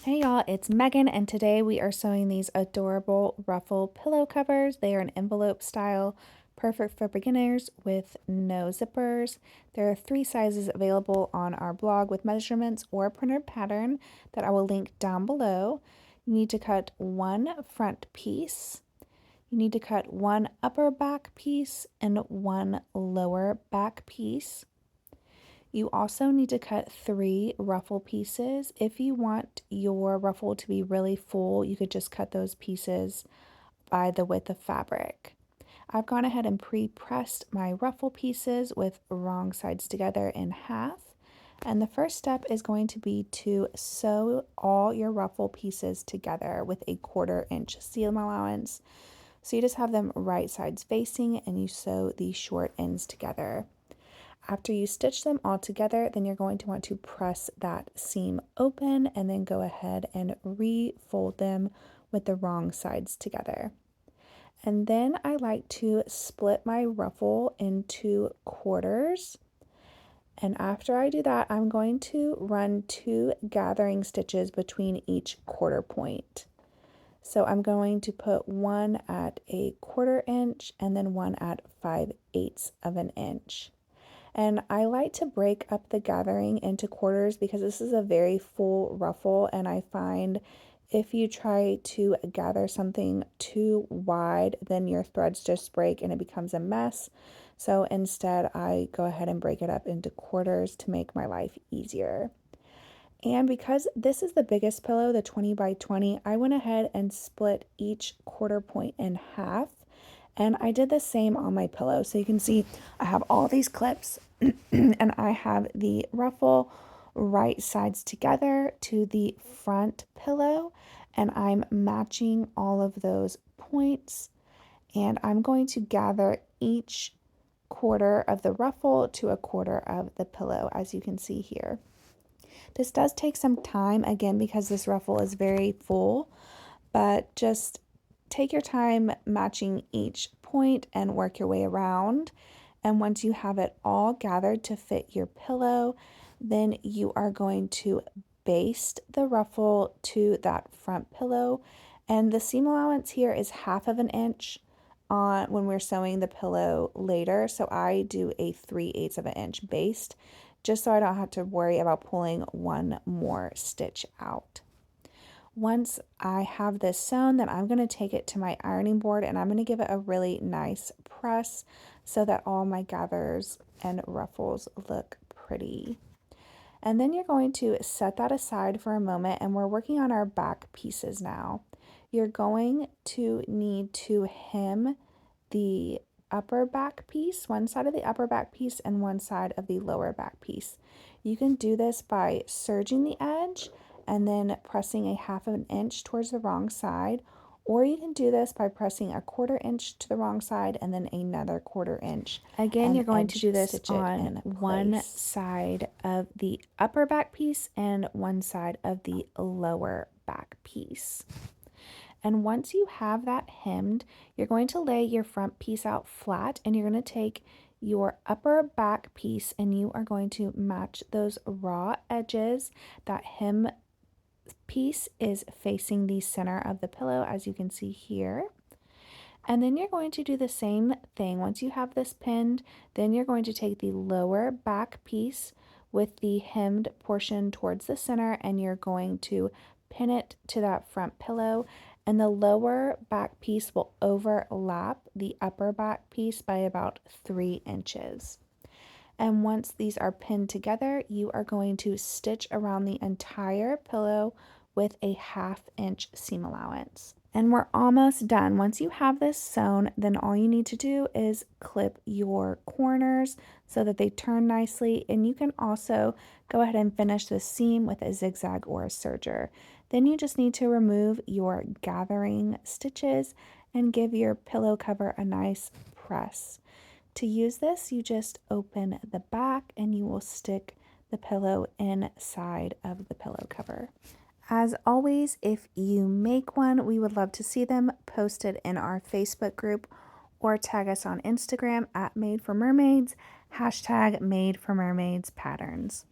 Hey y'all, it's Megan, and today we are sewing these adorable ruffle pillow covers. They are an envelope style, perfect for beginners with no zippers. There are 3 sizes available on our blog with measurements or printed pattern that I will link down below. You need to cut 1 front piece. You need to cut 1 upper back piece and 1 lower back piece. You also need to cut 3 ruffle pieces. If you want your ruffle to be really full, you could just cut those pieces by the width of fabric. I've gone ahead and pre-pressed my ruffle pieces with wrong sides together in half. And the first step is going to be to sew all your ruffle pieces together with a 1/4 inch seam allowance. So you just have them right sides facing and you sew the short ends together. After you stitch them all together, then you're going to want to press that seam open and then go ahead and refold them with the wrong sides together. And then I like to split my ruffle into quarters. And after I do that, I'm going to run 2 gathering stitches between each quarter point. So I'm going to put one at a 1/4 inch and then one at 5/8 of an inch. And I like to break up the gathering into quarters because this is a very full ruffle, and I find if you try to gather something too wide, then your threads just break and it becomes a mess. So instead, I go ahead and break it up into quarters to make my life easier. And because this is the biggest pillow, the 20 by 20, I went ahead and split each quarter point in half. And I did the same on my pillow. So you can see I have all these clips and I have the ruffle right sides together to the front pillow. And I'm matching all of those points. And I'm going to gather each quarter of the ruffle to a quarter of the pillow, as you can see here. This does take some time, again, because this ruffle is very full, but just take your time matching each point and work your way around. And once you have it all gathered to fit your pillow, then you are going to baste the ruffle to that front pillow. And the seam allowance here is 1/2 of an inch on when we're sewing the pillow later. So I do a 3/8 of an inch baste, just so I don't have to worry about pulling one more stitch out. Once I have this sewn, then I'm going to take it to my ironing board and I'm going to give it a really nice press so that all my gathers and ruffles look pretty. And then you're going to set that aside for a moment, and we're working on our back pieces now. You're going to need to hem the upper back piece, one side of the upper back piece and one side of the lower back piece. You can do this by serging the edge and then pressing a 1/2 of an inch towards the wrong side, or you can do this by pressing a 1/4 inch to the wrong side and then another 1/4 inch. Again, you're going to do this on one side of the upper back piece and one side of the lower back piece. And once you have that hemmed, you're going to lay your front piece out flat and you're going to take your upper back piece and you are going to match those raw edges. That hem piece is facing the center of the pillow, as you can see here. And then you're going to do the same thing. Once you have this pinned, then you're going to take the lower back piece with the hemmed portion towards the center and you're going to pin it to that front pillow, and the lower back piece will overlap the upper back piece by about 3 inches. And once these are pinned together, you are going to stitch around the entire pillow with a 1/2 inch seam allowance. And we're almost done. Once you have this sewn, then all you need to do is clip your corners so that they turn nicely. And you can also go ahead and finish the seam with a zigzag or a serger. Then you just need to remove your gathering stitches and give your pillow cover a nice press. To use this, you just open the back and you will stick the pillow inside of the pillow cover. As always, if you make one, we would love to see them posted in our Facebook group or tag us on Instagram at Made for Mermaids, #MadeForMermaidsPatterns.